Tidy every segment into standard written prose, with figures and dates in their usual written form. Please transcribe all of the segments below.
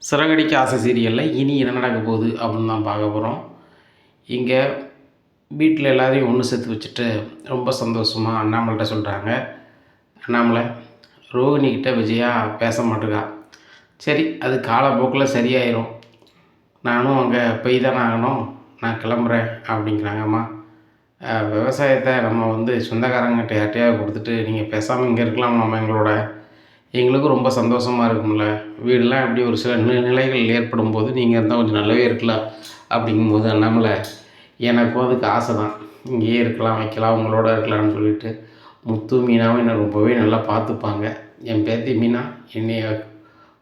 சிறகடிக்க ஆசை சீரியலில் இனி என்ன நடக்க போகுது அப்படின்னு தான் பார்க்க போகிறோம். இங்கே வீட்டில் எல்லாரையும் ஒன்று சேர்த்து வச்சுட்டு ரொம்ப சந்தோஷமாக அண்ணாமலைகிட்ட சொல்கிறாங்க. அண்ணாமலை, ரோகிணிக்கிட்ட விஜயா பேச மாட்டேங்கா. சரி, அது காலப்போக்கில் சரியாயிரும். நானும் அங்கே போய் தானே ஆகணும், நான் கிளம்புறேன் அப்படிங்கிறாங்கம்மா. விவசாயத்தை நம்ம சொந்தக்காரங்கிட்ட யார்ட்டையாவது கொடுத்துட்டு நீங்கள் பேசாமல் இங்கே இருக்கலாம், நம்ம எங்களுக்கும் ரொம்ப சந்தோஷமாக இருக்கும்ல. வீடெலாம் எப்படி ஒரு சில நிலைகள் ஏற்படும் போது நீங்கள் இருந்தால் கொஞ்சம் நல்லாவே இருக்கலாம் அப்படிங்கும்போது அண்ணாமலை, எனக்கும் அதுக்கு ஆசை தான், இங்கேயே இருக்கலாம், வைக்கலாம், உங்களோட இருக்கலாம்னு சொல்லிட்டு முத்து மீனாவும் என்னை ரொம்பவே நல்லா பார்த்துப்பாங்க. என் பேத்தி மீனா என்னைய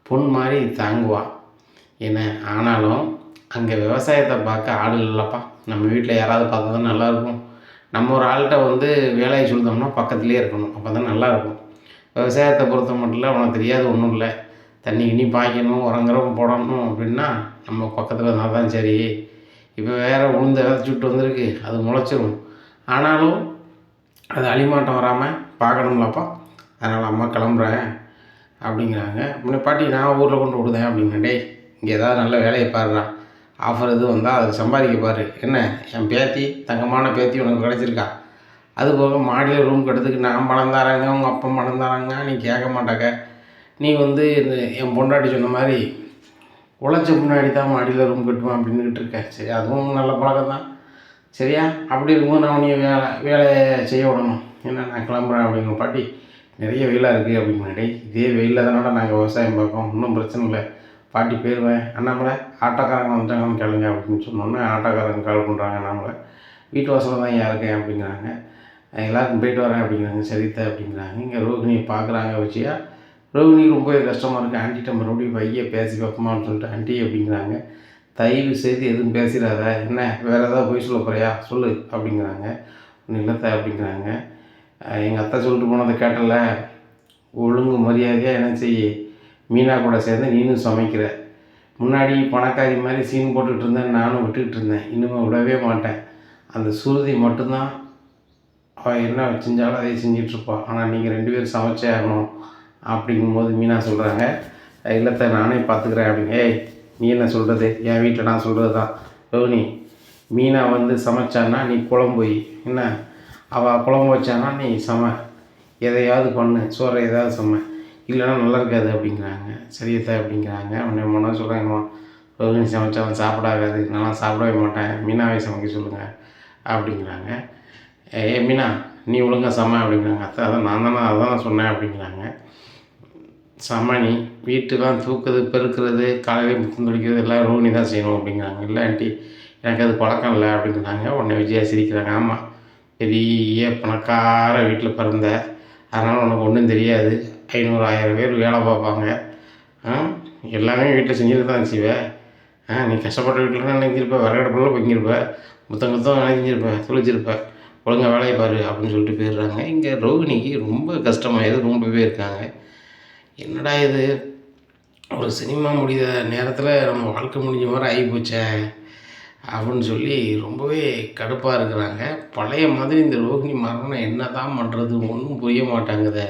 பொன் மாதிரி தாங்குவா என்ன. ஆனாலும் அங்கே விவசாயத்தை பார்க்க ஆள் இல்லைப்பா. நம்ம வீட்டில் யாராவது பார்த்தா தான் நல்லாயிருக்கும். நம்ம ஒரு ஆள்கிட்ட வேலையை சொல்லிட்டோம்னா பக்கத்துலேயே இருக்கணும், அப்போ தான் நல்லாயிருக்கும். விவசாயத்தை பொறுத்த மட்டும் அவனுக்கு தெரியாது ஒன்றும் இல்லை. தண்ணி கிண்ணி பாய்க்கணும், உரங்குறவும் போடணும் அப்படின்னா நம்ம பக்கத்தில் இருந்தால் தான் சரி. இப்போ வேறு உளுந்த விதைச்சிட்டு வந்திருக்கு, அது முளைச்சிரும். ஆனாலும் அது அழிமாட்டம் வராமல் பார்க்கணும்லப்பா. அதனால் அம்மா கிளம்புறேன் அப்படிங்கிறாங்க. முன்னே பாட்டி, நான் ஊரில் கொண்டு விடுதேன் அப்படின்னா, டேய் இங்கே ஏதாவது நல்ல வேலையை பாருடா, ஆஃபர் எதுவும் வந்தால் அதை சம்பாதிக்க பாரு. என்ன, என் பேத்தி, தங்கமான பேத்தி உனக்கு கிடச்சிருக்கா. அதுபோக மாடியில் ரூம் கட்டுறதுக்கு நான் பணம் தரேங்க, உங்கள் அப்பா பணம் தராங்க, நீ கேட்க மாட்டாக்க. நீ என் பொண்டாட்டி சொன்ன மாதிரி உழைச்ச முன்னாடி தான் மாடியில் ரூம் கட்டுவேன் அப்படின்னுக்கிட்டு இருக்கேன். சரி, அதுவும் நல்ல பழக்கம் தான். சரியா, அப்படி இருக்கும்போது நான் நீ வேலையை செய்ய விடணும். ஏன்னா நான் கிளம்புறேன் அப்படிங்கிற. பாட்டி, நிறைய வெயிலாக இருக்குது அப்படின்னாடி. இதே வெயிலில் தானோட நாங்கள் விவசாயம் பார்ப்போம், ஒன்றும் பிரச்சனை இல்லை, பாட்டி போயிடுவேன். அண்ணாமலை, ஆட்டோக்காரங்க வந்துட்டாங்கன்னு கேளுங்க அப்படின்னு சொன்னோன்னே ஆட்டோக்காரங்க கால் பண்ணுறாங்க. அண்ணாமலை, வீட்டு வாசலில் தான் இருக்கேன் அப்படிங்கிறாங்க. எல்லாருக்கும் போய்ட்டு வரேன் அப்படிங்கிறாங்க. சரித்த அப்படிங்கிறாங்க. இங்கே ரோகிணியை பார்க்குறாங்க வச்சியா. ரோகிணிக்கு ரொம்பவே கஷ்டமாக இருக்குது. ஆண்டிகிட்ட மறுபடியும் பையை பேசி பார்ப்போமான்னு சொல்லிட்டு, ஆண்டி அப்படிங்கிறாங்க, தயவு செய்து எதுவும் பேசிடாத, என்ன வேறு ஏதாவது போய் சொல்ல போறியா சொல்லு அப்படிங்கிறாங்க. ஒன்றும் இல்லைத்த அப்படிங்கிறாங்க. எங்கள் அத்தை சொல்லிட்டு போனதை கேட்டல, ஒழுங்கு மரியாதையாக என்ன செய்ய, மீனா கூட சேர்ந்து நீனும் சமைக்கிற. முன்னாடி பணக்காரி மாதிரி சீன் போட்டுக்கிட்டு இருந்தேன், நானும் விட்டுக்கிட்டு இருந்தேன், இன்னுமே விடவே மாட்டேன். அந்த சுருதி மட்டும்தான் அவள் என்ன செஞ்சாலும் அதை செஞ்சிட்ருப்பாள். ஆனால் நீங்கள் 2 பேரும் சமைச்சே ஆகணும் அப்படிங்கும்போது மீனா சொல்கிறாங்க, இல்லத்தை நானே பார்த்துக்கிறேன் அப்படிங்க. ஏய், நீ என்ன சொல்கிறது, என் வீட்டில் நான் சொல்கிறது தான். ரோகிணி, மீனா சமைச்சான்னா நீ குழம்பு வை, என்ன அவள் குழம்பு வச்சானா நீ எதையாவது பண்ணு, சோறை ஏதாவது இல்லைன்னா நல்லா இருக்காது அப்படிங்கிறாங்க. சரியத்தை அப்படிங்கிறாங்க. உடனே மொன்னா சொல்கிறாங்கம்மா, ரோகிணி சமைச்சாலும் சாப்பிடாது, நான் சாப்பிடவே மாட்டேன், மீனாவை சமைக்க சொல்லுங்கள் அப்படிங்கிறாங்க. மீனா, நீ ஒழுங்காக அப்படிங்கிறாங்க. அத்தை, அதான் நான் தானே அதான் சொன்னேன் அப்படிங்கிறாங்க. நீ வீட்டுலாம் தூக்குறது, பெருக்கிறது, காலையில் முத்தம் துடிக்கிறது எல்லாம் ரோகிணி தான் செய்யணும் அப்படிங்கிறாங்க. இல்லை ஆண்டி, எனக்கு அது பழக்கம் இல்லை அப்படிங்கிறாங்க. உடனே விஜயா சிரிக்கிறாங்க. ஆமாம், பெரிய பணக்கார வீட்டில் பிறந்த, அதனால் உனக்கு ஒன்றும் தெரியாது. 500 1000 பேர் வேலை பார்ப்பாங்க, எல்லாமே வீட்டில் செஞ்சுட்டு தான் செய்வேன். நீ கஷ்டப்பட்ட வீட்டில் தான் நினைஞ்சிருப்ப, விறகடுப்பில் பொங்கியிருப்ப, முத்தம் நினைஞ்சிருப்ப, துளைச்சிருப்ப, ஒழுங்காக வேலையை பாரு அப்படின்னு சொல்லிட்டு போயிடுறாங்க. இங்கே ரோகிணிக்கு ரொம்ப கஷ்டமாயிடுது, ரொம்பவே இருக்காங்க. என்னடா இது, ஒரு சினிமா முடிகிற நேரத்தில் நம்ம வாழ்க்கை முடிஞ்ச மாதிரி ஆகிப்போச்சே அப்படின்னு சொல்லி ரொம்பவே கடுப்பாக இருக்கிறாங்க. பழைய மாதிரி இந்த ரோகிணி மரணம் என்ன தான் பண்ணுறது, ஒன்றும் புரிய மாட்டாங்குதே.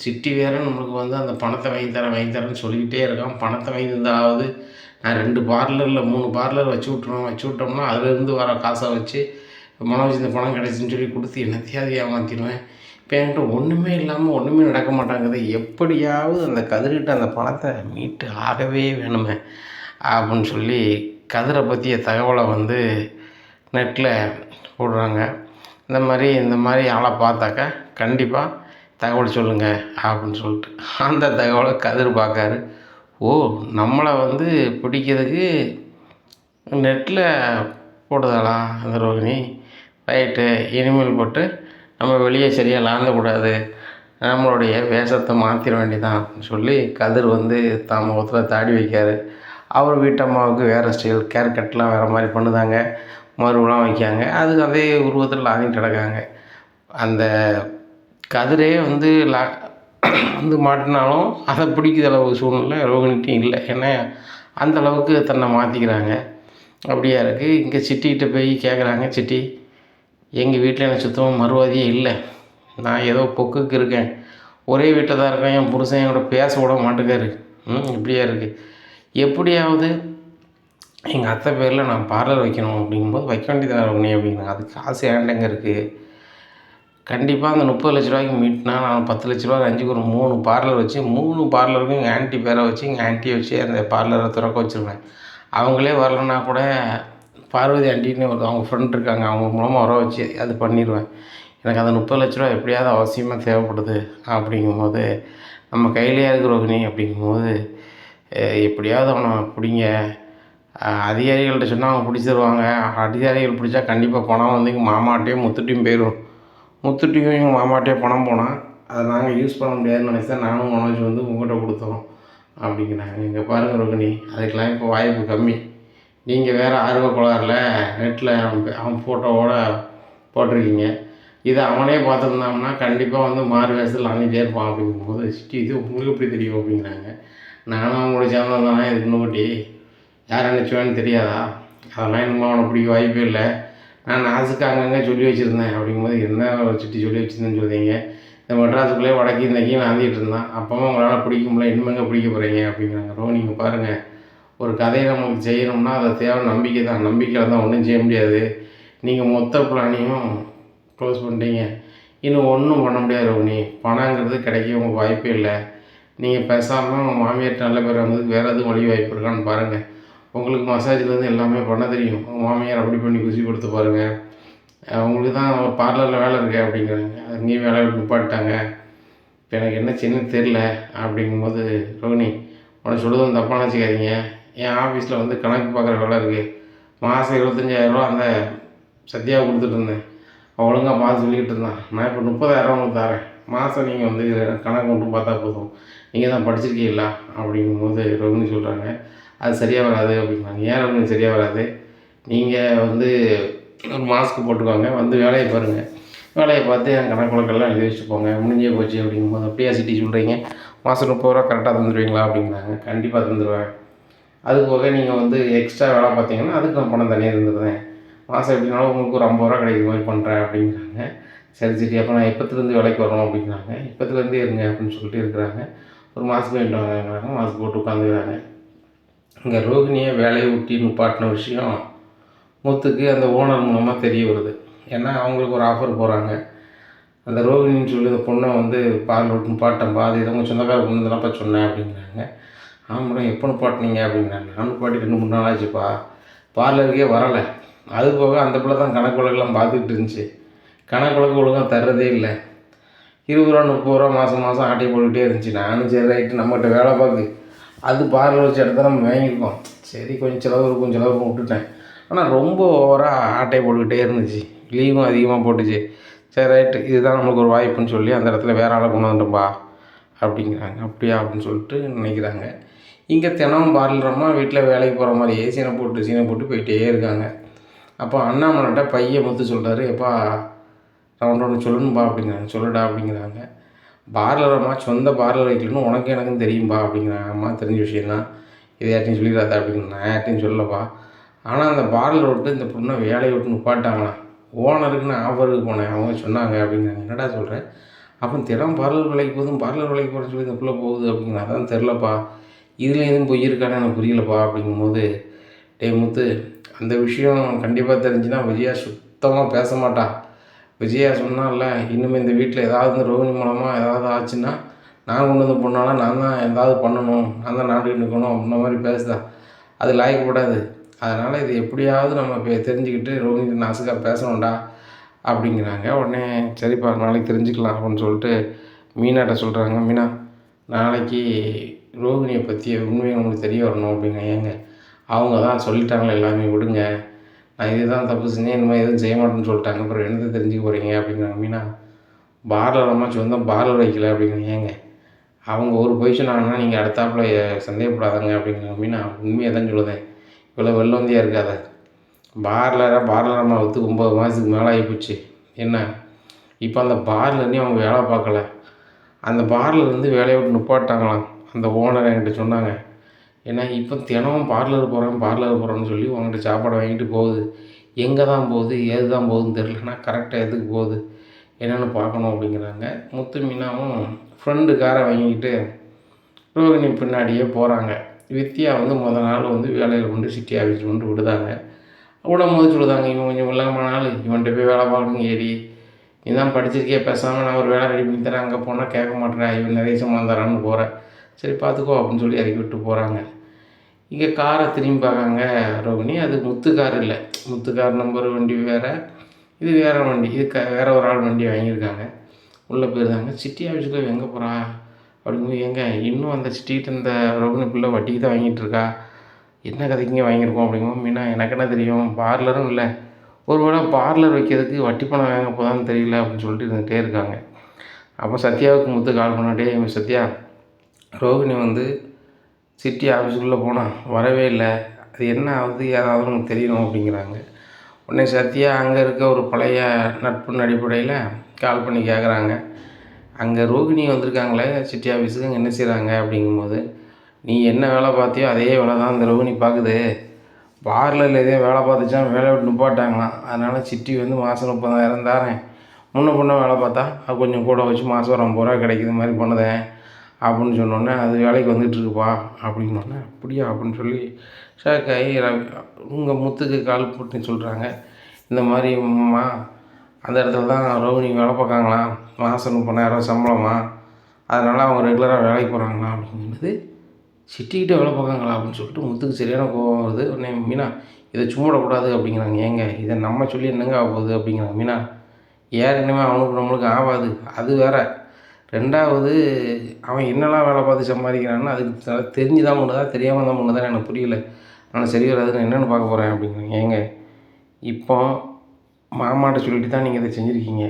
சிட்டி வேறு நம்மளுக்கு அந்த பணத்தை வாங்கி தரேன்னு சொல்லிக்கிட்டே இருக்கான். பணத்தை வாங்கி தந்தாவது நான் 2 பார்லரில் 3 பார்லர் வச்சு விட்டோம்னா அதுலேருந்து வர காசை வச்சு மனோஜ் இந்த பணம் கிடைச்சின்னு சொல்லி கொடுத்து என்னத்தையாவது ஏமாற்றிடுவேன். இப்போ என்கிட்ட ஒன்றுமே இல்லாமல் ஒன்றுமே நடக்க மாட்டாங்குது. எப்படியாவது அந்த கதிர்கிட்ட அந்த பணத்தை மீட்டு ஆகவே வேணுமே அப்படின்னு சொல்லி கதிரை பற்றிய தகவலை நெட்டில் போடுறாங்க. இந்த மாதிரி ஆளை பார்த்தாக்கா கண்டிப்பாக தகவல் சொல்லுங்கள் அப்படின்னு சொல்லிட்டு அந்த தகவலை கதிர் பார்க்காரு. ஓ, நம்மளை பிடிக்கிறதுக்கு நெட்டில் போடுதாளா அந்த ரோகிணி, ரைட்டு, இனிமேல் போட்டு நம்ம வெளியே சரியாக லாந்தக்கூடாது, நம்மளுடைய வேஷத்தை மாற்றிட வேண்டியதான் அப்படின்னு சொல்லி கதிர் தான் முகத்தில் தாடி வைக்காரு. அவர் வீட்டம்மாவுக்கு வேறு ஸ்டைல் கேர் கட்லாம் வேறு மாதிரி பண்ணுதாங்க, மருவெலாம் வைக்காங்க. அது அதே உருவத்தில் லாங்கிட்டு கிடக்காங்க. அந்த கதிரே மாட்டினாலும் அதை பிடிக்கிற அளவு சூழ்நிலை ரோகிணிட்டும் இல்லை. ஏன்னா அந்தளவுக்கு தன்னை மாற்றிக்கிறாங்க. அப்படியா இருக்குது. இங்கே சிட்டிக்கிட்ட போய் கேட்குறாங்க, சிட்டி, எங்கள் வீட்டில் எனக்கு சுத்தமாக மறுவாதியே இல்லை, நான் ஏதோ பொக்குக்கு இருக்கேன், ஒரே வீட்டில் தான் இருக்கேன், என் புருஷன் என் கூட பேச விட மாட்டேங்காரு, இப்படியா இருக்குது, எப்படியாவது எங்கள் அத்தை பேரில் நான் பார்லர் வைக்கணும் அப்படிங்கும்போது வைக்க வேண்டியதானே ரோகிணி அப்படிங்கிறாங்க. அதுக்கு காசு என்கிட்ட இருக்குது. கண்டிப்பாக அந்த 30,00,000 மீட்னா நான் 10,00,000 அஞ்சுக்கு ஒரு 3 பார்லர் வச்சு 3 பார்லருக்கும் எங்கள் ஆன்ட்டி பேரை வச்சு எங்கள் ஆன்ட்டியை வச்சு அந்த பார்லரை திறக்க வச்சுருவேன். அவங்களே வரலன்னா கூட பார்வதி ஆண்டின்னு ஒரு அவங்க ஃப்ரெண்ட் இருக்காங்க, அவங்க மூலமாக வர வச்சு அது பண்ணிடுவேன். எனக்கு அந்த 30,00,000 எப்படியாவது அவசியமாக தேவைப்படுது அப்படிங்கும்போது, நம்ம கையிலேயே இருக்கு ரோகிணி அப்படிங்கும்போது, எப்படியாவது அவனை பிடிங்க. அதிகாரிகள்கிட்ட சொன்னால் அவங்க பிடிச்சி தருவாங்க. அதிகாரிகள் பிடிச்சா கண்டிப்பாக பணம் வந்து எங்கள் மாமாட்டையும் முத்துட்டையும் போயிடும். முத்துட்டையும் எங்கள் மாமாட்டையே பணம் போனால் அதை நாங்கள் யூஸ் பண்ண முடியாதுன்னு நினச்சி தான் நானும் மனோஜ் வந்து உங்கள்கிட்ட கொடுத்தோம் அப்படிங்கிறாங்க. இங்கே பாருங்கள் ரோகிணி, அதுக்கெலாம் இப்போ வாய்ப்பு கம்மி. நீங்கள் வேறு ஆர்வ கோளாறுல நெட்டில் அவன் ஃபோட்டோவோட போட்டிருக்கீங்க. இதை அவனே பார்த்துருந்தாங்கன்னா கண்டிப்பாக வந்து மாறு வேஷத்தில் அணிஞ்சிட்டே இருப்பான் அப்படிங்கும்போது, இது உங்களுக்கு எப்படி தெரியும் அப்படிங்கிறாங்க. நானும் அவங்களோட சேர்ந்தது தானே இதுக்கு முன்னாடி யார் நினச்சுவேன்னு தெரியாதா? அதெல்லாம் இன்னும் அவனை பிடிக்க வாய்ப்பே இல்லை. நான் நாசுக்கு அங்கங்கே சொல்லி வச்சுருந்தேன் அப்படிங்கும்போது, என்ன சிட்டி சொல்லி வச்சுருந்தேன்னு சொல்லுவீங்க. இந்த மெட்ராஸுக்குள்ளே வடக்கி இன்றைக்கி நாந்திட்டு இருந்தான். அப்போவும் உங்களால் பிடிக்க முடியல, இனிமேங்க பிடிக்க போகிறீங்க அப்படிங்கிறாங்க. ரோகிணி பாருங்கள், ஒரு கதையை நமக்கு செய்யணும்னா அதை தேவை நம்பிக்கை தான். நம்பிக்கையில் தான் ஒன்றும் செய்ய முடியாது. நீங்கள் மொத்த பிளானையும் க்ளோஸ் பண்ணிட்டீங்க. இன்னும் ஒன்றும் பண்ண முடியாது ரோகிணி. பணங்கிறது கிடைக்க உங்களுக்கு வாய்ப்பே இல்லை. நீங்கள் பேசாமல் உங்கள் மாமியார்ட்ட நல்ல பேர் வந்ததுக்கு வேறு எதுவும் வழி வாய்ப்பு இருக்கான்னு பாருங்கள். உங்களுக்கு மசாஜ்லேருந்து எல்லாமே பண்ண தெரியும். உங்கள் மாமியார் அப்படி பண்ணி குசி கொடுத்து பாருங்கள். உங்களுக்கு தான் பார்லரில் வேலை இருக்கு அப்படிங்கிறாங்க. அங்கேயும் வேலை நிப்பாட்டாங்க. இப்போ எனக்கு என்ன செய்யணும்னு தெரில அப்படிங்கும்போது, ரோகிணி உனக்கு சொல்லுதும் தப்பாக நினச்சிக்காதீங்க. என் ஆஃபீஸில் வந்து கணக்கு பார்க்குற வேலை இருக்குது. மாதம் 25,000 அந்த சத்யாவை கொடுத்துட்ருந்தேன். ஒழுங்காக பார்த்து சொல்லிக்கிட்டு இருந்தான். நான் இப்போ 30,000 உங்களுக்கு தரேன். மாதம் நீங்கள் வந்து கணக்கு மட்டும் பார்த்தா போதும். நீங்கள் தான் படிச்சிருக்கீங்களா அப்படிங்கும்போது ரோகிணி சொல்கிறாங்க, அது சரியாக வராது அப்படிங்கிறாங்க. ஏன் ரோகிணி சரியாக வராது? நீங்கள் வந்து ஒரு மாஸ்க்கு போட்டுக்கோங்க, வந்து வேலையை பாருங்கள். வேலையை பார்த்து என் கணக்கு வழக்கெல்லாம் எழுதி வச்சுட்டு போங்க, முடிஞ்சே போச்சு அப்படிங்கும்போது, அப்படியா சிட்டி சொல்கிறீங்க? மாதம் 30 கரெக்டாக தந்துடுவீங்களா அப்படிங்கிறாங்க. கண்டிப்பாக தந்துடுவேன். அது போக நீங்கள் வந்து எக்ஸ்ட்ரா வேலை பார்த்தீங்கன்னா அதுக்கு நான் பணம் தனியாக தந்துடுவேன். மாதம் எப்படினாலும் உங்களுக்கு ஒரு 50 கிடைக்கிற மாதிரி பண்ணுறேன் அப்படிங்கிறாங்க. சரி சிட்டி, அப்போ நான் எப்போத்துலேருந்து வேலைக்கு வரணும் அப்படிங்கிறாங்க. இப்போத்துலேருந்தே இருங்க அப்படின்னு சொல்லிட்டு இருக்கிறாங்க. ஒரு மாதத்துக்கு வேண்டிட்டு வாங்கிறாங்க. மாதத்துக்கு போட்டு உட்காந்துக்கிறாங்க. இங்கே ரோகிணியை வேலையை விட்டு நிப்பாட்டின விஷயம் முத்துக்கு அந்த ஓனர் மூலமாக தெரிய வருது. ஏன்னா அவங்களுக்கு ஒரு ஆஃபர் போகிறாங்க. அந்த ரோகிணின்னு சொல்லி அந்த பொண்ணை வந்து பார்லர் விட்டு நிப்பாட்டேன்ப்பா, அது எதோ உங்கள் சொந்தக்கார பொண்ணு தானப்பா சொன்னேன் அப்படிங்கிறாங்க. ஆமாம், எப்போ நிப்பாட்டினீங்க அப்படிங்கிறாங்க. நான் நிப்பாட்டி 2-3 நாள் ஆச்சுப்பா, பார்லருக்கே வரலை. அது போக அந்த பிள்ளை தான் கணக்கு வழக்கெல்லாம் பார்த்துக்கிட்டு இருந்துச்சு. கணக்கு வழக்கு ஒழுங்காக தர்றதே இல்லை. 20 ரூபா 30 ரூபா மாதம் ஆட்டையை போட்டுக்கிட்டே இருந்துச்சு. நானும் சரி ரைட்டு நம்மகிட்ட வேலை பார்க்கு, அது பார்லர் வச்சு இடத்த நம்ம வாங்கியிருக்கோம், சரி கொஞ்சம் செலவு விட்டுட்டேன். ஆனால் ரொம்ப ஓவராக ஆட்டையை போட்டுக்கிட்டே இருந்துச்சு. லீவும் அதிகமாக போட்டுச்சு. சரி ரைட்டு, இதுதான் நம்மளுக்கு ஒரு வாய்ப்புன்னு சொல்லி அந்த இடத்துல வேறு ஆளை கொண்டு வந்துட்டோம்பா அப்படிங்கிறாங்க. அப்படியா அப்படின்னு சொல்லிட்டு நினைக்கிறாங்க. இங்கே தினமும் பார்லரம்மா வீட்டில் வேலைக்கு போகிற மாதிரியே சீனை போட்டு போயிட்டே இருக்காங்க. அப்போ அண்ணாமலைட்ட பையன் முத்து சொல்கிறாரு, எப்பா நான் ஒன்று சொல்லணும்பா அப்படிங்கிறாங்க. சொல்லுடா அப்படிங்கிறாங்க. பார்லரம்மா சொந்த பார்லர் வைக்கணும்னு உனக்கு எனக்கும் தெரியும்பா அப்படிங்கிறாங்க. அம்மா தெரிஞ்ச விஷயந்தான், இதை யார்ட்டையும் சொல்லிடாதா அப்படிங்கிறேன். நான் யார்ட்டையும் சொல்லப்பா. ஆனால் அந்த பார்லர் விட்டு இந்த பொண்ணை வேலையை விட்டு நிப்பாட்டாங்களாம். ஓனருக்கு நான் ஆஃபருக்கு போனேன், அவங்க சொன்னாங்க அப்படிங்கிறாங்க. என்னடா சொல்கிறேன்? அப்போ தினம் பார்லர் வேலைக்கு போகிறேன்னு சொல்லி இந்த பிள்ளை போகுது அப்படிங்கிற. அதான் தெரிலப்பா, இதில் எதுவும் பொய் இருக்கான்னு எனக்கு புரியலப்பா அப்படிங்கும்போது, டேய் முத்து, அந்த விஷயம் கண்டிப்பாக தெரிஞ்சுன்னா விஜயா சுத்தமாக பேச மாட்டா. விஜயா சொன்னால இன்னுமே இந்த வீட்டில் ஏதாவது இந்த ரோகிணி மூலமாக ஏதாவது ஆச்சுன்னா நான் கொண்டு வந்து பொண்ணால நான் தான் ஏதாவது பண்ணணும், நான் தான் நாட்டுக்கு நிற்கணும் அப்படின்ற மாதிரி பேசுதா. அது லாய்க்கப்படாது. அதனால் இது எப்படியாவது நம்ம தெரிஞ்சுக்கிட்டு ரோகிணி நாசுக்காக பேசணும்டா அப்படிங்கிறாங்க. உடனே சரிப்பா நாளைக்கு தெரிஞ்சுக்கலாம் அப்படின்னு சொல்லிட்டு மீனாட்ட சொல்கிறாங்க. மீனா, நாளைக்கு ரோகிணியை பற்றி உண்மையை உங்களுக்கு தெரிய வரணும் அப்படிங்க. ஏங்க அவங்க தான் சொல்லிட்டாங்களே எல்லாமே, விடுங்க, நான் இதுதான் தப்பு செஞ்சேன், இந்த மாதிரி எதுவும் செய்ய மாட்டேன்னு சொல்லிட்டாங்க, அப்புறம் என்னத்தை தெரிஞ்சுக்க போகிறீங்க அப்படிங்கிறாங்க. மீனா, பார்லர் அம்மா சொந்தம் பார்லர் வைக்கல அப்படிங்கிறாங்க. ஏங்க அவங்க ஒரு பொய் சொன்னாங்கன்னா நீங்கள் அடுத்தாப்புல சந்தேகப்படாதாங்க அப்படிங்கிறாங்க. மீனா, உண்மையை தான் சொல்லுதேன், இவ்வளோ வெள்ளவந்தியாக இருக்காத. பார்லர் அம்மா விற்று 9 மாதத்துக்கு மேலே ஆகிப்போச்சு. என்ன இப்போ அந்த பார்லர்லேயும் அவங்க வேலை பார்க்கல. அந்த பார்லர்லேருந்து வேலையை விட்டு நிப்பாட்டாங்களாம். அந்த ஓனர் என்கிட்ட சொன்னாங்க. ஏன்னா இப்போ தினமும் பார்லர் போகிறேன்னு சொல்லி உங்கள்கிட்ட சாப்பாடு வாங்கிட்டு போகுது. எங்கே தான் போகுது, ஏது தான் போகுதுன்னு தெரிலனா கரெக்டாக எதுக்கு போகுது என்னென்னு பார்க்கணும் அப்படிங்கிறாங்க. முத்து மீனாவும் ஃப்ரெண்டு காரை வாங்கிக்கிட்டு ரோகிணி பின்னாடியே போகிறாங்க. வித்யா வந்து நாள் வந்து வேலையில் கொண்டு சிட்டி ஆஃபீஸில் கொண்டு விடுதாங்க. விடும்போது சொல்லுதாங்க, இவன் கொஞ்சம் வில்லங்கமான ஆள், இவன்கிட்ட போய் வேலை பார்க்கணும் ஏடி, நீ தான் படிச்சிருக்கே, பேசாமல் நான் ஒரு வேலை ரெடி பண்ணி தரேன், அங்கே போனால் கேட்க மாட்டேறேன், இவன் நிறைய சம்பளம் தரான்னு போகிறேன், சரி பார்த்துக்கோ அப்படின்னு சொல்லி இறக்கி விட்டு போகிறாங்க. இங்கே காரை திரும்பி பார்க்காங்க ரோகிணி. அது முத்து கார் இல்லை, முத்து கார் நம்பர் வண்டி வேறு, இது வேறு வண்டி, இது வேறு ஒரு ஆள் வண்டி வாங்கியிருக்காங்க. உள்ளே போயிருந்தாங்க. சிட்டி ஆஃபீஸுக்கு எங்கே போகிறா அப்படிங்கும்போது, எங்க இன்னும் அந்த சிட்டிகிட்ட இந்த ரோகிணி பிள்ளை வட்டிக்கு தான் வாங்கிட்டு இருக்கா, என்ன கதைக்குங்க வாங்கியிருக்கோம் அப்படிங்கும்போது, மீனா எனக்கு என்ன தெரியும், பார்லரும் இல்லை, ஒரு வேளை பார்லர் வைக்கிறதுக்கு வட்டி பணம் வாங்க போதான்னு தெரியல அப்படின்னு சொல்லிட்டு இருந்துகிட்டே இருக்காங்க. அப்போ சத்யாவுக்கு முத்து கால் பண்ணாட்டே, சத்யா, ரோகிணி வந்து சிட்டி ஆஃபீஸுக்குள்ளே போனால் வரவே இல்லை, அது என்ன ஆகுது ஏதாவது நமக்கு தெரியணும் அப்படிங்கிறாங்க. உடனே சத்யா அங்கே இருக்க ஒரு பழைய நட்பின் அடிப்படையில் கால் பண்ணி கேட்குறாங்க, அங்கே ரோகிணி வந்திருக்காங்களே சிட்டி ஆஃபீஸுக்கு, அங்கே என்ன செய்கிறாங்க அப்படிங்கும்போது, நீ என்ன வேலை பார்த்தியோ அதே வேலை தான் இந்த ரோகிணி பார்க்குது, பார்லரில் எதே வேலை பார்த்துச்சா வேலை விட்டு நிப்பாட்டாங்களாம், அதனால் சிட்டி வந்து மாதம் 30,000 தாரேன், முன்ன பின்ன வேலை பார்த்தா அது கொஞ்சம் கூட வச்சு மாதம் ஒரு 50 ரூபா கிடைக்கிற மாதிரி பண்ணுதேன் அப்படின்னு சொன்னோன்னே, அது வேலைக்கு வந்துகிட்ருக்குப்பா அப்படின்னோடனே, அப்படியா அப்படின்னு சொல்லி ஷாக் ஆகி உங்கள் முத்துக்கு கால் போட்டு சொல்கிறாங்க, இந்த மாதிரி அம்மா அந்த இடத்துல தான் ரோகிணி வேலை பார்க்காங்களாம், மாதம் 30,000 சம்பளமா, அதனால் அவங்க ரெகுலராக வேலைக்கு போகிறாங்களா அப்படிங்கிறது, சிட்டிக்கிட்ட வேலை பார்க்காங்களா அப்படின்னு சொல்லிட்டு முத்துக்கு சரியான கோவம் வருது. உடனே மீனா, இதை சும்மிடக்கூடாது அப்படிங்கிறாங்க. ஏங்க இதை நம்ம சொல்லி என்னங்க ஆக போகுது அப்படிங்கிறாங்க. மீனா, ஏற்கனவே அவனுக்கு நம்மளுக்கு ஆகாது, அது வேறு, ரெண்டாவது அவன் என்னெல்லாம் வேலை பார்த்து சம்பாதிக்கிறான்னு அதுக்கு தெரிஞ்சு தான் பண்ணுதா தெரியாமல் தான் பண்ணுதான்னு எனக்கு புரியல, ஆனால் சரி வராது, நான் என்னென்னு பார்க்க போகிறேன் அப்படிங்கிறாங்க. ஏங்க இப்போ மாமாட்ட சொல்லிட்டு தான் நீங்கள் இதை செஞ்சுருக்கீங்க,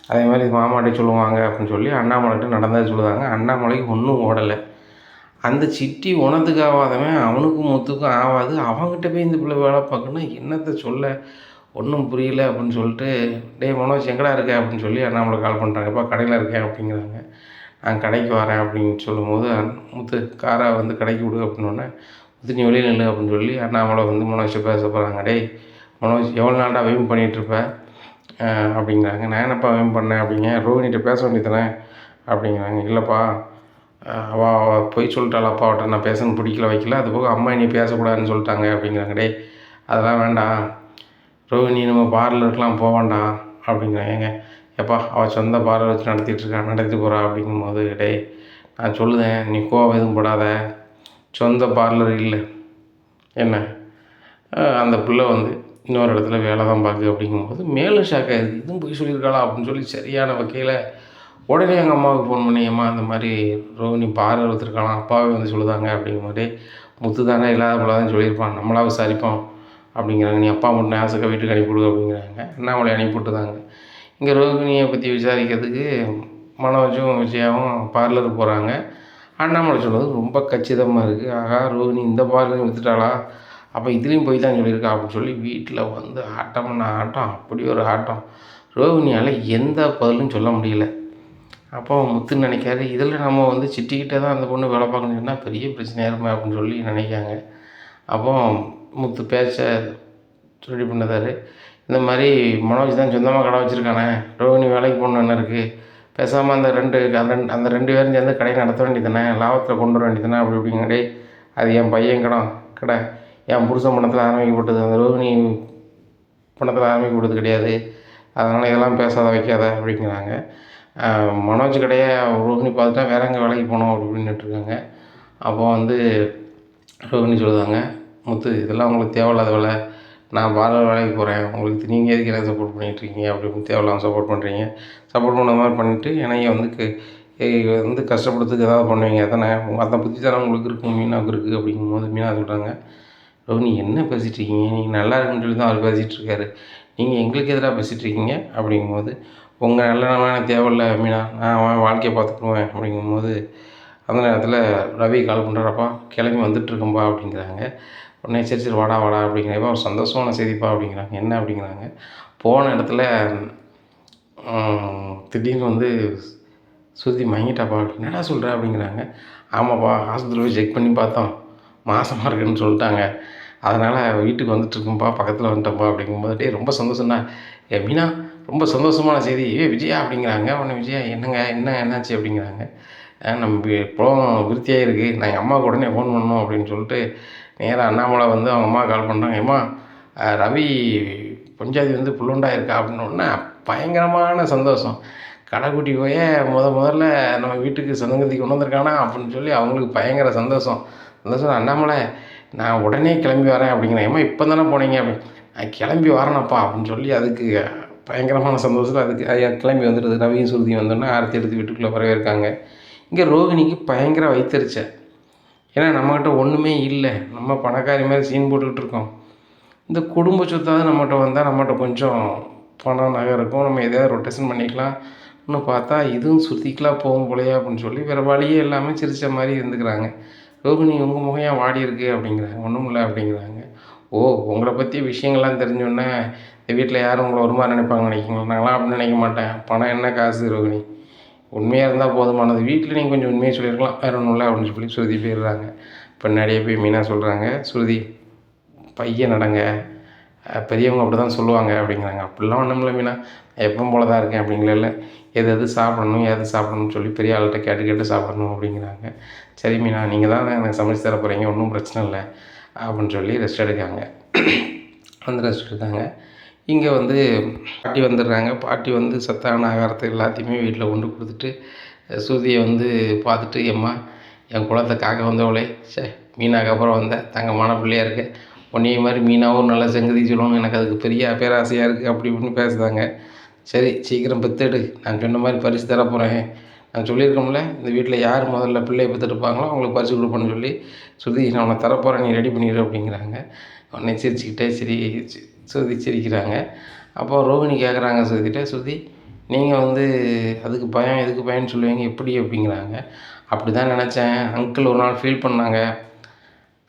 அதே மாதிரி மாமாட்டே சொல்லுவாங்க அப்படின்னு சொல்லி அண்ணாமலைகிட்ட நடந்ததை சொல்லுவாங்க. அண்ணாமலைக்கு ஒன்றும் ஓடலை, அந்த சிட்டி உனத்துக்கு ஆகாதவன் அவனுக்கும் முத்துக்கும் ஆகாது, அவங்ககிட்ட போய் இந்த பிள்ளை வேலை பார்க்கணும், என்னத்தை சொல்ல ஒன்றும் புரியல அப்படின்னு சொல்லிட்டு, டேய் மனோஜ் எங்கடா இருக்க அப்படின்னு சொல்லி அண்ணாமலை கால் பண்ணுறாங்க. இப்போ கடையில் இருக்கேன் அப்படிங்கிறாங்க. நான் கடைக்கு வரேன் அப்படின்னு சொல்லும்போது, முத்து காரை வந்து கடைக்கு விடு அப்படின்னோடனே, முத்து நீ வெளியில் நில்லு அப்படின்னு சொல்லி அண்ணாமலை வந்து மனோஜை பேச போகிறாங்க. டேய் மனோஜ், எவ்வளோ நாள்டா வெயிட் பண்ணிகிட்ருப்பேன் அப்படிங்கிறாங்க. நான் என்னப்பா வெயிட் பண்ணேன் அப்படிங்க, ரோஹினிகிட்ட பேச வேண்டியதானே அப்படிங்கிறாங்க. இல்லைப்பா, அவள் போய் சொல்லிட்டாள் அப்பாவிட்ட, நான் பேசணும்னு பிடிக்கல வைக்கல, அது போக அம்மா இனி பேசக்கூடாதுன்னு சொல்லிட்டாங்க அப்படிங்கிறாங்க. டேய் அதெல்லாம் வேண்டாம், ரோஹினி நம்ம பார்லருக்கெலாம் போவாண்டா அப்படிங்கிறாங்க. ஏங்க எப்பா அவள் சொந்த பார்லர் வச்சு நடத்திட்டுருக்கா, நடத்தி போகிறா அப்படிங்கும்போது, டேய் நான் சொல்லுதேன், நீ கோவம் எதுவும் போடாத, சொந்த பார்லர் இல்லை என்ன, அந்த பிள்ளை வந்து இன்னொரு இடத்துல வேலை தான் பார்க்குது அப்படிங்கும்போது மேலும் ஷாக் ஆகிடுது, இதுவும் போய் சொல்லியிருக்காளா அப்படின்னு சொல்லி சரியான வகையில் உடனே எங்கள் அம்மாவுக்கு ஃபோன் பண்ணி, அம்மா இந்த மாதிரி ரோஹினி பார்லர் எடுத்துருக்கலாம், அப்பாவே வந்து சொல்லுதாங்க அப்படிங்கும்போதே, முத்து தானே இல்லாத போலாதான் சொல்லியிருப்பான், நம்மளா விசாரிப்போம் அப்படிங்கிறாங்க. நீ அப்பா மட்டும் ஆசைக்க வீட்டுக்கு அனுப்பிவிடு அப்படிங்கிறாங்க. அண்ணாமலை அனுப்பிவிட்டுதாங்க. இங்கே ரோகிணியை பற்றி விசாரிக்கிறதுக்கு மனோஜும் விஜயாவும் பார்லருக்கு போகிறாங்க. அண்ணாமலை சொல்கிறது ரொம்ப கச்சிதமாக இருக்குது, ஆகா ரோகிணி இந்த பார்லரையும் விற்றுட்டாளா, அப்போ இதுலேயும் போய் தான் சொல்லியிருக்கா அப்படின்னு சொல்லி வீட்டில் வந்து ஆட்டம்னா ஆட்டம், அப்படி ஒரு ஆட்டம், ரோகிணியால் எந்த பதிலும் சொல்ல முடியல. அப்போ முத்துன்னு நினைக்காரு, இதில் நம்ம வந்து சிட்டிக்கிட்டே தான் அந்த பொண்ணு வேலை பார்க்கணும்னு சொன்னால் பெரிய பிரச்சனையாக இருக்குமே அப்படின்னு சொல்லி நினைக்காங்க. அப்போ முத்து பேச்ச ரெடி பண்ணதாரு, இந்த மாதிரி மனோஜ் தான் சொந்தமாக கடை வச்சுருக்கானே, ரோஹினி வேலைக்கு போகணும் என்ன இருக்குது, பேசாமல் அந்த ரெண்டு பேரும் சேர்ந்து கடையை நடத்த வேண்டியதானே, லாபத்தில் கொண்டு வர வேண்டியதானே அப்படி இப்படிங்கடே, அது என் பையன் கடை என் புருஷன் பணத்தில் ஆரம்பிக்கப்பட்டது, அந்த ரோஹினி பணத்தில் ஆரம்பிக்கப்பட்டது கிடையாது, அதனால் இதெல்லாம் பேசாத வைக்காத அப்படிங்கிறாங்க. மனோஜ் கடையை ரோஹினி பார்த்துட்டா வேற எங்கே வேலைக்கு போகணும் அப்படி இப்படின்னுட்டுருக்காங்க. அப்போ வந்து ரோஹினி சொல்லுதாங்க, முத்து இதெல்லாம் உங்களுக்கு தேவையில்லாத வேலை, நான் பார்லர் வேலைக்கு போகிறேன், உங்களுக்கு நீங்கள் எதுக்கு எனக்கு சப்போர்ட் பண்ணிகிட்ருக்கீங்க அப்படி இப்படின்னு தேவையில்லாமல் சப்போர்ட் பண்ணுறீங்க, சப்போர்ட் பண்ண மாதிரி பண்ணிவிட்டு என்னைய வந்து கஷ்டப்படுறதுக்கு ஏதாவது பண்ணுவீங்க தானே, அந்த புத்தி தானே உங்களுக்கு இருக்கும், மீனாவுக்கு இருக்குது அப்படிங்கும்போது மீனா சொல்கிறாங்க, ரோஹினி என்ன பேசிகிட்ருக்கீங்க, நீங்கள் நல்லா இருக்குன்னு சொல்லி தான் அவர் பேசிகிட்ருக்காரு, நீங்கள் எங்களுக்கு எதிராக பேசிகிட்ருக்கீங்க அப்படிங்கும்போது, உங்கள் நல்ல நம்ம எனக்கு தேவையில்ல மீனா, நான் அவன் வாழ்க்கையை பார்த்துக்குவேன் அப்படிங்கும்போது, அந்த நேரத்தில் ரவி கால் பண்ணுறாப்பா, கிளம்பி வந்துட்டுருக்கேன்ப்பா அப்படிங்கிறாங்க. உடனே சரி சரி வாடா அப்படிங்கிறப்ப ஒரு சந்தோஷமான செய்திப்பா அப்படிங்கிறாங்க. என்ன அப்படிங்கிறாங்க, போன இடத்துல திடீர்னு வந்து சுருதி மயங்கிட்டாப்பா, என்னடா சொல்கிற அப்படிங்கிறாங்க. ஆமாப்பா, ஆஸ்பத்திரியில் போய் செக் பண்ணி பார்த்தோம், மாசமாக இருக்குன்னு சொல்லிட்டாங்க, அதனால் வீட்டுக்கு வந்துட்டுருக்கேன்ப்பா, பக்கத்தில் வந்துட்டேன்ப்பா அப்படிங்கும்போது, டே ரொம்ப சந்தோஷம்டா, மீனா ரொம்ப சந்தோஷமான செய்தி, விஜயா அப்படிங்கிறாங்க. உடனே விஜயா என்னாச்சு அப்படிங்கிறாங்க. நம்ம இப்போவும் விருத்தியாக இருக்குது, நான் எங்கள் அம்மாவுக்கு உடனே ஃபோன் பண்ணணும் அப்படின்னு சொல்லிட்டு நேராக அண்ணாமலை வந்து அவங்க அம்மா கால் பண்ணுறாங்க. ஏம்மா ரவி பஞ்சாதி வந்து புல்லுண்டாயிருக்கா அப்படின்னோடனே பயங்கரமான சந்தோஷம். கடைக்குட்டி போய் முதல்ல நம்ம வீட்டுக்கு சந்தங்கத்தி கொண்டு வந்திருக்கானா அப்படின்னு சொல்லி அவங்களுக்கு பயங்கர சந்தோஷம். சந்தோஷம். அண்ணாமலை நான் உடனே கிளம்பி வரேன் அப்படிங்கிறேன். ஏம்மா இப்போ தானே போனீங்க அப்படின்னு. நான் கிளம்பி வரேனப்பா அப்படின்னு சொல்லி அதுக்கு பயங்கரமான சந்தோஷத்தில் அதுக்கு கிளம்பி வந்துடுது. ரவியும் சுருதியும் வந்தோடனே ஆரத்தி எடுத்து வீட்டுக்குள்ளே வரவேற்காங்க. இங்கே ரோகிணிக்கு பயங்கர வயிற்றுச்சேன். ஏன்னா நம்மக்கிட்ட ஒன்றுமே இல்லை, நம்ம பணக்காரி மாதிரி சீன் போட்டுக்கிட்டு இருக்கோம். இந்த குடும்ப சொத்தாவது நம்மகிட்ட வந்தால் நம்மகிட்ட கொஞ்சம் பணம் நகை இருக்கும், நம்ம எதையாவது ரொட்டேஷன் பண்ணிக்கலாம். இன்னும் பார்த்தா இதுவும் சுருதிக்கெலாம் போகும் போலையே அப்படின்னு சொல்லி வேறு வழியே எல்லாமே சிரித்த மாதிரி இருந்துக்கிறாங்க. ரோகிணி உங்கள் முகம் ஏன் வாடி இருக்குது அப்படிங்கிறாங்க. ஒன்றும் இல்லை அப்படிங்கிறாங்க. ஓ, உங்களை பற்றி விஷயங்கள்லாம் தெரிஞ்சோன்னே இந்த வீட்டில் யாரும் உங்களை ஒரு மாதிரி நினைப்பாங்க நினைக்கிங்களா? நாங்களாம் அப்படி நினைக்க மாட்டேன். பணம் என்ன காசு ரோகிணி, உண்மையாக இருந்தால் போதுமானது. வீட்டில் நீங்கள் கொஞ்சம் உண்மையாக சொல்லியிருக்கலாம், வேறு ஒன்றும் இல்லை அப்படின்னு சொல்லி சுருதி போயிடுறாங்க. பின்னாடியே போய் மீனா சொல்கிறாங்க, சுருதி பையன் நடங்க, பெரியவங்க அப்படி தான் சொல்லுவாங்க அப்படிங்கிறாங்க. அப்படிலாம் ஒன்றும் இல்லை மீனா, எப்பவும் போல தான் இருக்கேன் அப்படிங்களே. எது சாப்பிடணும் எது சாப்பிடணும்னு சொல்லி பெரிய ஆள்கிட்ட கேட்டு சாப்பிடணும் அப்படிங்கிறாங்க. சரி மீனா, நீங்கள் தான் எனக்கு சமைச்சு தர போகிறீங்க, ஒன்றும் பிரச்சனை இல்லை அப்படின்னு சொல்லி ரெஸ்ட் எடுக்காங்க. ரெஸ்ட் எடுத்தாங்க. இங்கே வந்து பாட்டி வந்துடுறாங்க. பாட்டி வந்து சத்தான ஆகாரத்தை எல்லாத்தையுமே வீட்டில் கொண்டு கொடுத்துட்டு சுருதியை வந்து பார்த்துட்டு, எம்மா என் குலத்தை காக்க வந்தவளே, மீனாக்கு அப்புறம் வந்த தங்கமான பிள்ளையாக இருக்கு, உன்னைய மாதிரி மீனாவும் நல்லா செங்கதி சொல்லணும், எனக்கு அதுக்கு பெரிய பேராசையாக இருக்குது அப்படி இப்படின்னு பேசுதாங்க. சரி சீக்கிரம் பெற்றெடு, நான் சொன்ன மாதிரி பரிசு தர போகிறேன். நான் சொல்லியிருக்கோம்ல, இந்த வீட்டில் யார் முதல்ல பிள்ளையை பெற்றுட்டுப்பாங்களோ அவங்களுக்கு பரிசு கொடுப்பேன்னு சொல்லி சுருதி நான் உன்னை தரப்போகிறேன், நீ ரெடி பண்ணிடு அப்படிங்கிறாங்க. உடனே சிரிச்சுக்கிட்டே சுருதி சிரிக்கிறாங்க. அப்போ ரோகிணி கேட்குறாங்க சுருதிகிட்ட, சுருதி நீங்கள் வந்து அதுக்கு பயம் எதுக்கு பயம்னு சொல்லுவீங்க எப்படி அப்படிங்கிறாங்க. அப்படி தான் நினச்சேன், அங்கிள் ஒரு நாள் ஃபீல் பண்ணாங்க,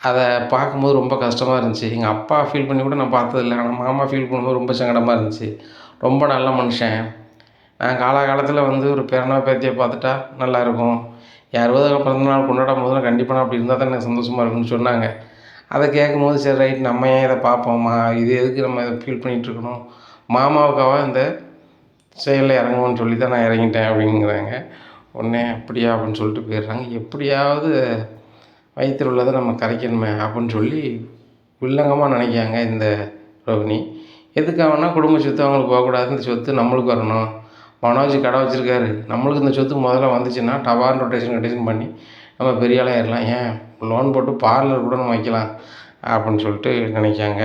அதை பார்க்கும்போது ரொம்ப கஷ்டமாக இருந்துச்சு. எங்கள் அப்பா ஃபீல் பண்ணி கூட நான் பார்த்ததில்ல, ஆனால் மாமா ஃபீல் பண்ணும்போது ரொம்ப சங்கடமாக இருந்துச்சு. ரொம்ப நல்ல மனுஷன், நான் காலகாலத்தில் வந்து ஒரு பேரனோ பேத்தியை பார்த்துட்டா நல்லாயிருக்கும், யாராவது பிறந்தநாள் கொண்டாடும் போது கண்டிப்பாக அப்படி இருந்தால் தான் எனக்கு சந்தோஷமாக இருக்குன்னு சொன்னாங்க. அதை கேட்கும்போது சரி ரைட், நம்ம ஏன் இதை பார்ப்போம்மா, இது எதுக்கு நம்ம இதை ஃபீல் பண்ணிகிட்ருக்கணும், மாமாவுக்காக இந்த செயலில் இறங்குவோன்னு சொல்லி தான் நான் இறங்கிட்டேன் அப்படிங்கிறாங்க. உடனே அப்படியா அப்படின்னு சொல்லிட்டு போயிடுறாங்க. எப்படியாவது வயிற்றில் உள்ளதை நம்ம கரைக்கணுமே அப்படின்னு சொல்லி வில்லங்கமாக நினைக்காங்க இந்த ரோகிணி. எதுக்காகனா குடும்ப சொத்து அவங்களுக்கு போகக்கூடாது, இந்த சொத்து நம்மளுக்கு வரணும், மனோஜ் கடை வச்சுருக்காரு, நம்மளுக்கு இந்த சொத்து முதல்ல வந்துச்சுன்னா டவான் ரொட்டேஷன் பண்ணி நம்ம பெரிய ஆளாக ஏறலாம், ஏன் லோன் போட்டு பார்லர் கூட நம்ம வைக்கலாம் அப்படின்னு சொல்லிட்டு நினைக்காங்க.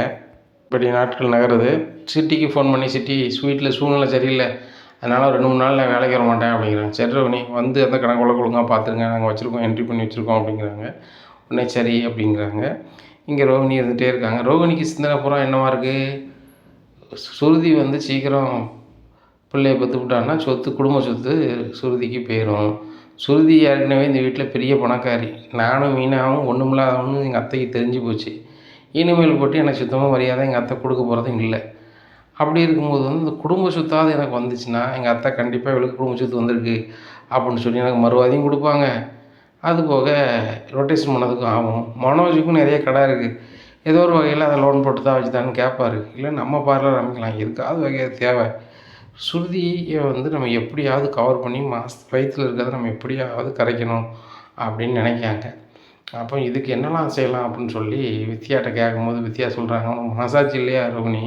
இப்படி நாட்கள் நகருது. சிட்டிக்கு ஃபோன் பண்ணி, சிட்டி ஸ்வீட்டில் சூழ்நிலை சரியில்லை, அதனால் ஒரு 2-3 நாள் நான் வேலைக்கு வர மாட்டேன் அப்படிங்கிறாங்க. சரி ரோகிணி, வந்து அந்த கணக்கு ஒழுங்காக பார்த்துருங்க, நாங்கள் வச்சுருக்கோம், என்ட்ரி பண்ணி வச்சுருக்கோம் அப்படிங்கிறாங்க. உடனே சரி அப்படிங்கிறாங்க. இங்கே ரோகிணி இருந்துகிட்டே இருக்காங்க. ரோகிணிக்கு சிந்தனை பூரா என்னவா இருக்குது, சுருதி வந்து சீக்கிரம் பிள்ளையை பெற்றுக்கிட்டான்னா சொத்து, குடும்ப சொத்து சுருதிக்கு போயிடும். சுருதி ஏற்கனவே இந்த வீட்டில் பெரிய பணக்காரி, நானும் மீனாவும் ஒன்றுமில்லாதவன்னு எங்கள் அத்தைக்கு தெரிஞ்சு போச்சு. இனிமேல் போட்டு எனக்கு சுத்தமாக மரியாதை எங்கள் அத்தை கொடுக்க போகிறதும் இல்லை. அப்படி இருக்கும்போது வந்து இந்த குடும்ப சொத்தாவது எனக்கு வந்துச்சுன்னா எங்கள் அத்தை கண்டிப்பாக இவளுக்கு குடும்ப சொத்து வந்திருக்கு அப்படின்னு சொல்லி எனக்கு மறுவாதியும் கொடுப்பாங்க, அதுபோக ரொட்டேஷன் பண்ணதுக்கும் ஆகும். மனோஜுக்கும் நிறைய கடை இருக்குது, ஏதோ ஒரு வகையில் அதை லோன் போட்டு தான் வச்சுதான்னு கேட்பாரு, இல்லை நம்ம பார்லர் அமைக்கலாம், எதுக்காவது வகையாக தேவை. சுருதியை வந்து நம்ம எப்படியாவது கவர் பண்ணி வயிற்றில் இருக்கிறத நம்ம எப்படியாவது கரைக்கணும் அப்படின்னு நினைக்காங்க. அப்போ இதுக்கு என்னெல்லாம் செய்யலாம் அப்படின்னு சொல்லி வித்யாட்ட கேட்கும்போது வித்யா சொல்கிறாங்க, உனக்கு மனசாட்சி இல்லையா ரோகிணி,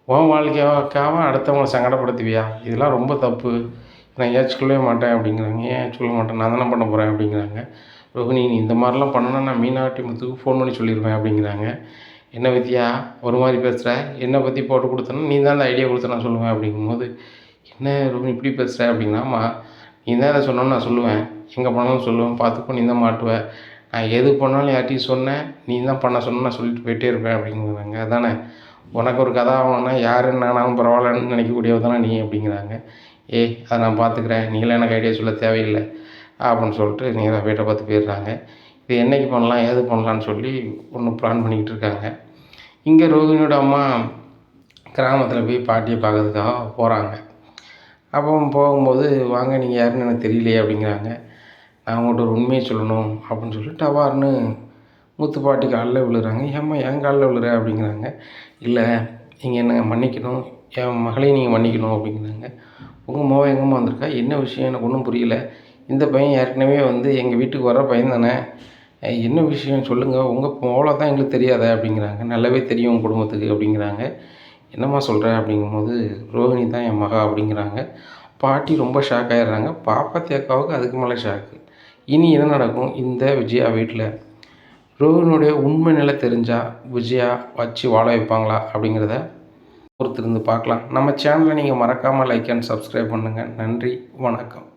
உன் வாழ்க்கையாக்காக அடுத்தவங்களை சங்கடப்படுத்துவியா, இதெல்லாம் ரொம்ப தப்பு, நான் ஏற்றுக்கொள்ளவே மாட்டேன் அப்படிங்கிறாங்க. ஏன் சொல்ல மாட்டேன், நான் தானே பண்ண போகிறேன் அப்படிங்கிறாங்க. ரோகிணி, நீ இந்த மாதிரிலாம் பண்ணனா நான் மீனாட்டி முத்துக்கு ஃபோன் பண்ணி சொல்லிடுவேன் அப்படிங்கிறாங்க. என்ன வித்யா ஒரு மாதிரி பேசுகிற, என்னை பற்றி போட்டு கொடுத்தனா நீ தான் அந்த ஐடியா கொடுத்த நான் சொல்லுவேன் அப்படிங்கும்போது, என்ன ரோகிணி இப்படி பேசுகிற அப்படின்னா, ஆமாம் நீ தான் அதை சொன்னோன்னு நான் சொல்லுவேன், எங்கே போனாலும் சொல்லுவேன், பார்த்துக்கோ, நீ தான் மாட்டுவேன், நான் எது பண்ணாலும் யார்ட்டையும் சொன்னேன், நீ தான் பண்ண சொன்ன நான் சொல்லிட்டு போயிட்டே இருப்பேன் அப்படிங்கிறாங்க. அதானே உனக்கு ஒரு கதை ஆகணும்னா யாருன்னு நானாலும் பரவாயில்லன்னு நினைக்கக்கூடியவ தானே நீ அப்படிங்கிறாங்க. அதை நான் பார்த்துக்கிறேன், நீங்களே எனக்கு ஐடியா சொல்ல தேவையில்லை அப்படின்னு சொல்லிட்டு நேராக வீட்டை பார்த்து போயிடுறாங்க. இது என்றைக்கு பண்ணலாம் ஏது பண்ணலான்னு சொல்லி ஒன்று பிளான் பண்ணிக்கிட்டு இருக்காங்க. இங்கே ரோகிணியோட அம்மா கிராமத்தில் போய் பாட்டியை பார்க்கறதுக்காக போகிறாங்க. அப்போ போகும்போது, வாங்க நீங்கள் யாருன்னு எனக்கு தெரியலையே அப்படிங்கிறாங்க. நான் உங்கள்கிட்ட ஒரு உண்மையை சொல்லணும் அப்படின்னு சொல்லிட்டு டவார்னு மூத்து பாட்டி காலில் விழுறாங்க. ஏம்மா என் காலில் விழுற அப்படிங்கிறாங்க. இல்லை நீங்கள் என்ன மன்னிக்கணும், என் மகளையும் நீங்கள் மன்னிக்கணும் அப்படிங்கிறாங்க. உங்கள் மகன் எங்கேம்மா வந்திருக்கா, என்ன விஷயம் எனக்கு ஒன்றும் புரியல, இந்த பையன் ஏற்கனவே எங்கள் வீட்டுக்கு வர பையன் தானே, என்ன விஷயம் சொல்லுங்கள், உங்கள் மோள தான் எங்களுக்கு தெரியாதா அப்படிங்கிறாங்க. நல்லாவே தெரியும் உங்கள் குடும்பத்துக்கு அப்படிங்கிறாங்க. என்னம்மா சொல்கிற அப்படிங்கும்போது, ரோஹிணி தான் என் மகா அப்படிங்கிறாங்க. பாட்டி ரொம்ப ஷாக் ஆகிடுறாங்க. பாப்பாத்தி அக்காவுக்கு அதுக்கு மேலே ஷாக்கு. இனி என்ன நடக்கும் இந்த விஜயா வீட்டில்? ரோஹிணியுடைய உண்மை நிலை தெரிஞ்சால் விஜயா வச்சு வாழ வைப்பாங்களா அப்படிங்கிறத பொறுத்திருந்து பார்க்கலாம். நம்ம சேனலை நீங்கள் மறக்காமல் லைக் அண்ட் சப்ஸ்கிரைப் பண்ணுங்கள். நன்றி, வணக்கம்.